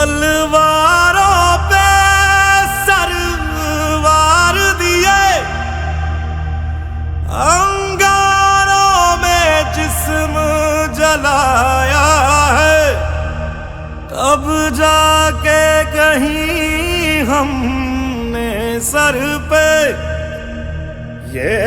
तलवारों पे सरवार दिए, अंगारों में जिस्म जलाया है, तब जाके कहीं हमने सर पे ये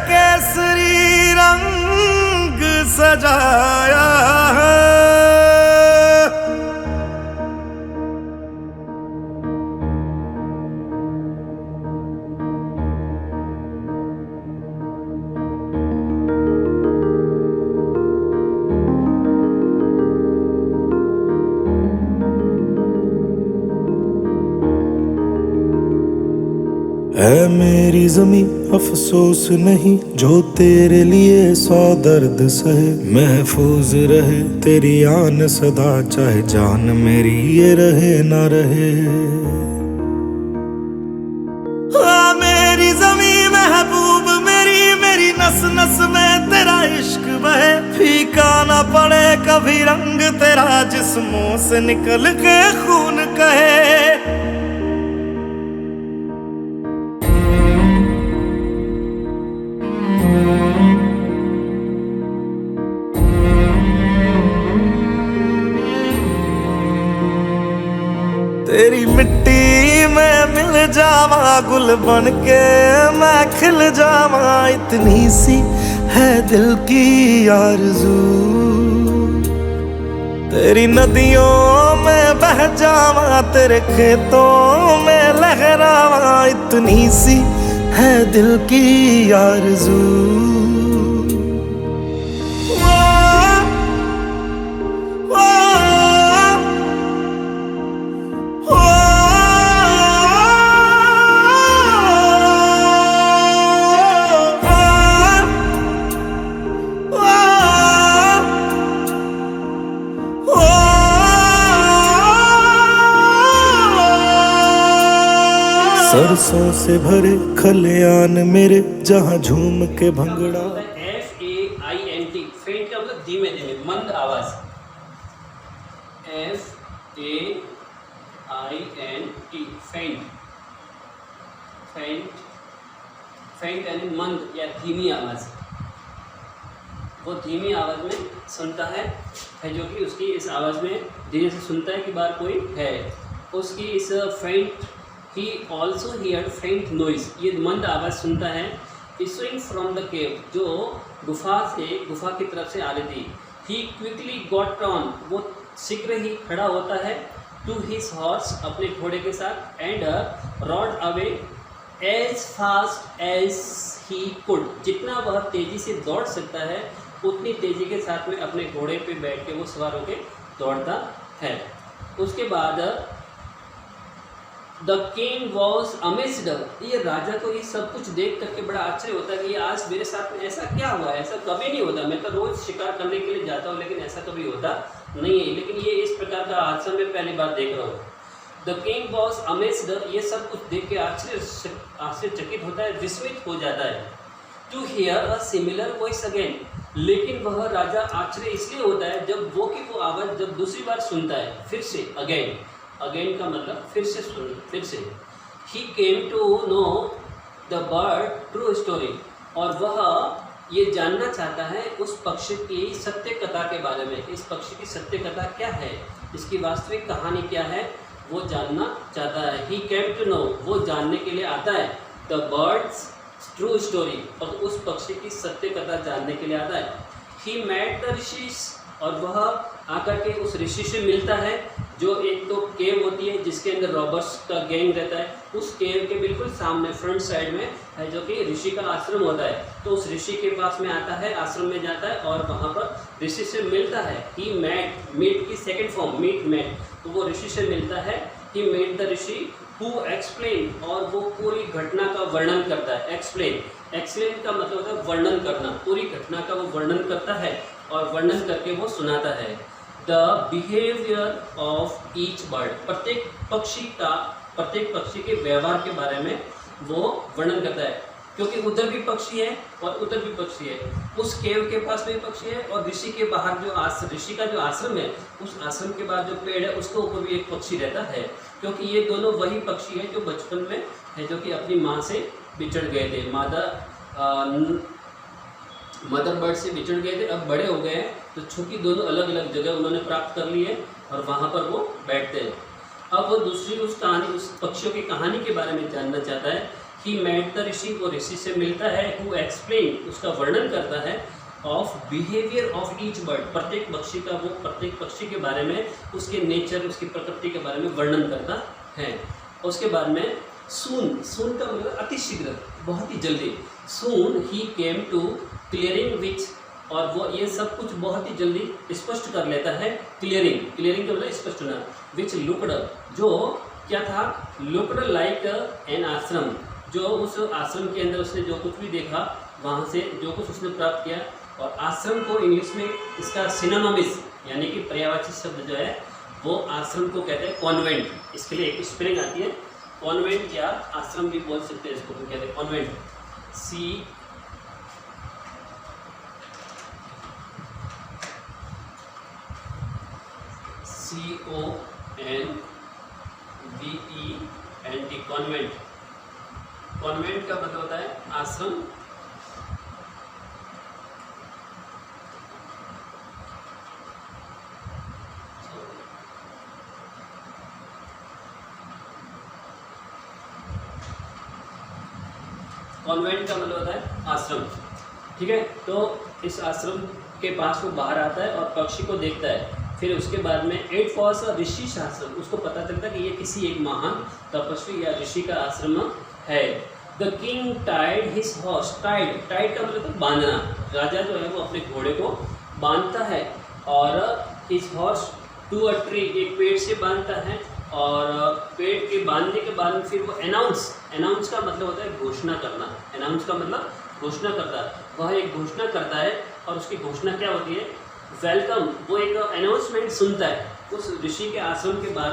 केसरी रंग सजाया है। है मेरी ज़मीं अफसोस नहीं, जो तेरे लिए 100 दर्द सहे, महफूज रहे तेरी आन सदा, चाहे जान मेरी ये रहे ना रहे। हाँ मेरी ज़मीं महबूब मेरी, मेरी नस नस में तेरा इश्क बहे, फीका ना पड़े कभी रंग तेरा, जिस्मों से निकल के खून कहे। तेरी मिट्टी में मिल जावा, गुल बन के मैं खिल जावा, इतनी सी है दिल की आरज़ू। तेरी नदियों में बह जावा, तेरे खेतों में लहरावा, इतनी सी है दिल की आरज़ू। सरसों से भरे खलियान मेरे, जहाँ झूम के भंगड़ा। FAINT फेंट का मतलब धीमे धीमे मंद आवाज। FAINT फेंट, फेंट फेंट यानी मंद या धीमी आवाज। वो धीमी आवाज में सुनता है जो कि उसकी इस आवाज में धीरे से सुनता है कि बाहर कोई है। उसकी इस फेंट He also heard faint noise, ये मंद आवाज़ सुनता है, issuing from the cave, जो गुफा की तरफ से आ रही थी। He quickly got on, वो शीघ्र ही खड़ा होता है, to his horse, अपने घोड़े के साथ, and rode away as fast as he could, जितना वह तेजी से दौड़ सकता है उतनी तेजी के साथ में अपने घोड़े पे बैठ के वो सवार होके दौड़ता है। उसके बाद द किंग वॉज अमेज्ड, ये राजा को ये सब कुछ देख करके बड़ा आश्चर्य होता है कि आज मेरे साथ में ऐसा क्या हुआ है, ऐसा कभी नहीं होता। मैं तो रोज शिकार करने के लिए जाता हूँ लेकिन ऐसा कभी होता नहीं है, लेकिन ये इस प्रकार का हादसा मैं पहली बार देख रहा हूँ। द किंग वॉज अमेज्ड, ये सब कुछ देख के आश्चर्यचकित होता है, विस्मित हो जाता है। To hear a similar voice again, लेकिन वह राजा आश्चर्य इसलिए होता है जब वो आवाज़ जब दूसरी बार सुनता है, फिर से अगेन का मतलब फिर से सुन, फिर से। He came to know the bird true story, और वह ये जानना चाहता है उस पक्षी की सत्य कथा के बारे में। इस पक्षी की सत्य कथा क्या है, इसकी वास्तविक कहानी क्या है, वो जानना चाहता है। ही केम टू नो, वो जानने के लिए आता है, द बर्ड्स ट्रू स्टोरी, और उस पक्षी की सत्य कथा जानने के लिए आता है। ही मेट द ऋषिस, और वह आकर के उस ऋषि से मिलता है, जो एक तो केव होती है जिसके अंदर रॉबर्स का गैंग रहता है, उस केव के बिल्कुल सामने फ्रंट साइड में है जो कि ऋषि का आश्रम होता है। तो उस ऋषि के पास में आता है, आश्रम में जाता है और वहाँ पर ऋषि से मिलता है। ही मीट की सेकंड फॉर्म मेट, तो वो ऋषि से मिलता है। He met the rishi who explain, और वो पूरी घटना का वर्णन करता है। एक्सप्लेन का मतलब होता है वर्णन करना, पूरी घटना का वो वर्णन करता है और वर्णन करके वो सुनाता है। The behaviour of each bird, प्रत्येक पक्षी के व्यवहार के बारे में वो वर्णन करता है। क्योंकि उधर भी पक्षी है और उधर भी पक्षी है, उस केव के पास भी पक्षी है और ऋषि के बाहर जो ऋषि का जो आश्रम है, उस आश्रम के बाहर जो पेड़ है उसके ऊपर भी एक पक्षी रहता है, क्योंकि ये दोनों वही पक्षी हैं जो बचपन में है, जो कि अपनी माँ से बिछड़ गए थे, मदर बर्ड से बिछड़ गए थे, अब बड़े हो गए हैं, तो चूँकि दोनों अलग अलग जगह उन्होंने प्राप्त कर ली है और वहाँ पर वो बैठते हैं। अब वो दूसरी उस पक्षियों की कहानी के बारे में जानना चाहता है। ही मेट द ऋषि, वो ऋषि से मिलता है, हु एक्सप्लेन, उसका वर्णन करता है, of behaviour of each bird, प्रत्येक पक्षी का, वो प्रत्येक पक्षी के बारे में, उसके नेचर, उसकी प्रकृति के बारे में वर्णन करता है। उसके बाद में सून का मतलब अतिशीघ्र, बहुत ही जल्दी, सून ही केम टू क्लियरिंग विच, और वो ये सब कुछ बहुत ही जल्दी स्पष्ट कर लेता है। क्लियरिंग का मतलब स्पष्ट होना। विच लुकड, जो क्या था, लुकड लाइक एन आश्रम, जो उस आश्रम के अंदर उसने जो कुछ भी देखा, वहाँ से जो कुछ उसने प्राप्त किया। और आश्रम को इंग्लिश में इसका सिनोनिम्स यानी कि पर्यायवाची शब्द जो है वो आश्रम को कहते हैं कॉन्वेंट। इसके लिए एक स्पेलिंग आती है, कॉन्वेंट या आश्रम भी बोल सकते हैं, इसको कहते हैं कॉन्वेंट, CONVENT, कॉन्वेंट। कॉन्वेंट का मतलब होता है आश्रम। कॉन्वेंट का मतलब होता है आश्रम, ठीक है। तो इस आश्रम के पास वो बाहर आता है और पक्षी को देखता है। फिर उसके बाद में इट वॉज अ ऋषि आश्रम, उसको पता चलता है कि ये किसी एक महान तपस्वी या ऋषि का आश्रम है। The king tied his horse, tied का मतलब तो बांधना, राजा जो है वो अपने घोड़े को बांधता है और his horse to a tree, एक पेड़ से बांधता है, और पेड़ के बांधने के बाद फिर वो अनाउंस का मतलब होता है घोषणा करना, अनाउंस का मतलब घोषणा करता है, वह एक घोषणा करता है। और उसकी घोषणा क्या होती है, वेलकम, वो एक अनाउंसमेंट सुनता है, उस ऋषि के आश्रम के बाहर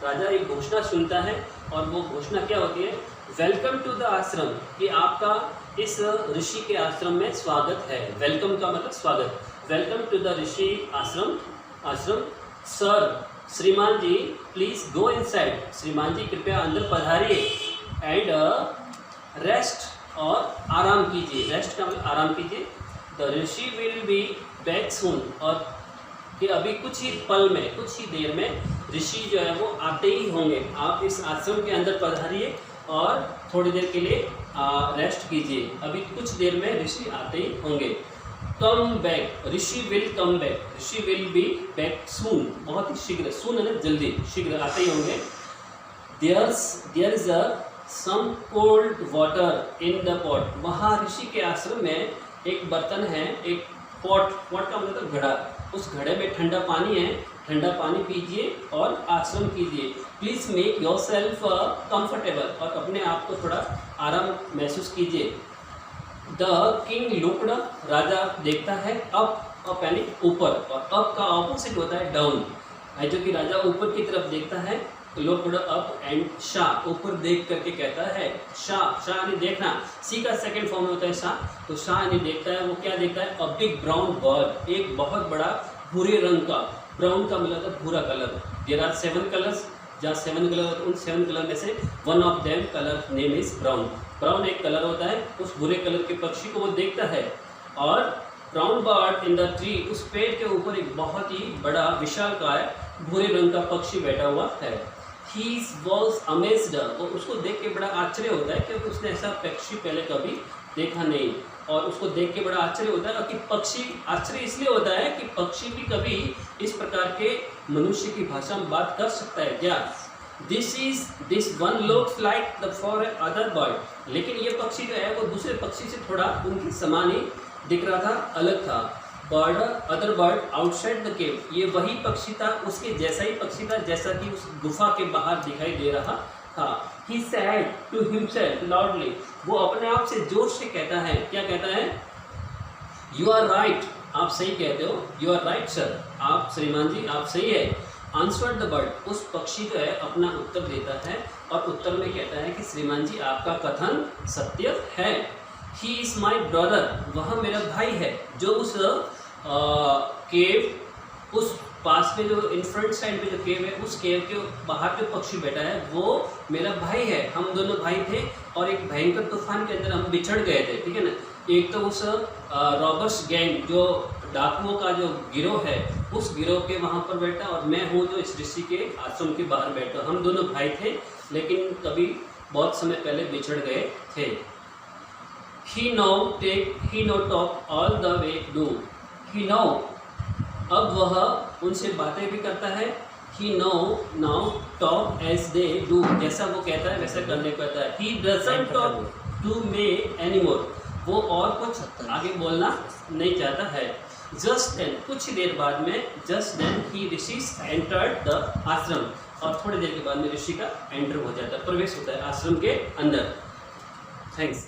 राजा एक घोषणा सुनता है, और वो घोषणा क्या होती है, वेलकम टू द आश्रम, कि आपका इस ऋषि के आश्रम में स्वागत है। वेलकम का मतलब स्वागत, वेलकम टू द ऋषि आश्रम। सर, श्रीमान जी, प्लीज गो इनसाइड, श्रीमान जी कृपया अंदर पधारिए, एंड रेस्ट, और आराम कीजिए, रेस्ट का मतलब आराम कीजिए। The Rishi will be back soon, और कि अभी कुछ ही पल में, कुछ ही देर में ऋषि जो है वो आते ही होंगे, आप इस आश्रम के अंदर पधारिए और थोड़ी देर के लिए रेस्ट कीजिए, अभी कुछ देर में ऋषि आते ही होंगे। Come back, Rishi will come back, Rishi will be back soon, बहुत ही शीघ्र, सून है ना जल्दी, शीघ्र आते ही होंगे। There is a some cold water in the pot, वहाँ ऋषि के आश्रम में एक बर्तन है, एक पॉट का मतलब घड़ा, उस घड़े में ठंडा पानी है, ठंडा पानी पीजिए और आश्रम कीजिए। Please make your self comfortable, और अपने आप को थोड़ा आराम महसूस कीजिए। द किंग लुक्ड, राजा देखता है, अप यानी ऊपर, और अप का ऑपोजिट होता है डाउन, जो कि राजा ऊपर की तरफ देखता है, लुक्ड अप, एंड शाह, ऊपर देख करके कहता है, शाह यानी देखना, सी का सेकंड फॉर्म में होता है शाह, तो शाह यानी देखता है, वो क्या देखता है, अ बिग ब्राउन बर्ड, एक बहुत बड़ा भूरे रंग का, ब्राउन का मतलब है भूरा कलर। देयर आर 7 कलर्स, जहाँ 7 कलर होते हैं, उन 7 कलर में से one of them colour name is brown, brown एक कलर होता है, उस भूरे कलर के पक्षी को वो देखता है। और brown bird in the tree, उस पेड़ के ऊपर एक बहुत ही बड़ा विशालकाय भूरे रंग का पक्षी बैठा हुआ है। He was amazed, और उसको देख के बड़ा आश्चर्य होता है, क्योंकि उसने ऐसा पक्षी पहले कभी देखा नहीं, और उसको देख के बड़ा आश्चर्य होता है। कि पक्षी, आश्चर्य इसलिए होता है कि पक्षी भी कभी इस प्रकार के मनुष्य की भाषा में बात कर सकता है क्या। This one looks like the for other bird, लेकिन ये पक्षी जो है वो दूसरे पक्षी से थोड़ा उनकी समान ही दिख रहा था, अलग था। Bird, other bird outside the cave, ये वही पक्षी था, उसके जैसा ही पक्षी था जैसा कि उस गुफा के बाहर दिखाई दे रहा था। He said to himself loudly, वो अपने आप से जोर से कहता है, क्या कहता है, You are right, आप सही कहते हो, You are right sir, आप श्रीमान जी आप सही है। Answered the bird, उस पक्षी जो है अपना उत्तर देता है, और उत्तर में कहता है कि श्रीमान जी आपका कथन सत्य है। ही इज़ माई ब्रदर, वह मेरा भाई है। जो उस केव, उस पास में जो इन फ्रंट साइड में जो केव है, उस केव के बाहर जो पक्षी बैठा है वो मेरा भाई है। हम दोनों भाई थे और एक भयंकर तूफान के अंदर हम बिछड़ गए थे, ठीक है ना। एक तो उस रॉबर्स गैंग, जो डाकुओं का जो गिरोह है, उस गिरोह के वहाँ पर बैठा, और मैं हूँ जो इस ऋषि के आश्रम के बाहर बैठा। हम दोनों भाई थे, लेकिन कभी बहुत समय पहले बिछड़ गए थे। He know talk all the way do. He know, अब वह उनसे बातें भी करता है। He know now talk as they do, जैसा वो कहता है वैसा करने को कहता है। He doesn't talk to me anymore, वो और कुछ आगे बोलना नहीं चाहता है। जस्ट देन, कुछ देर बाद में, जस्ट देन ही ऋषि एंटर्ड द आश्रम, और थोड़ी देर के बाद में ऋषि का एंटर हो जाता है, प्रवेश होता है आश्रम के अंदर। थैंक्स।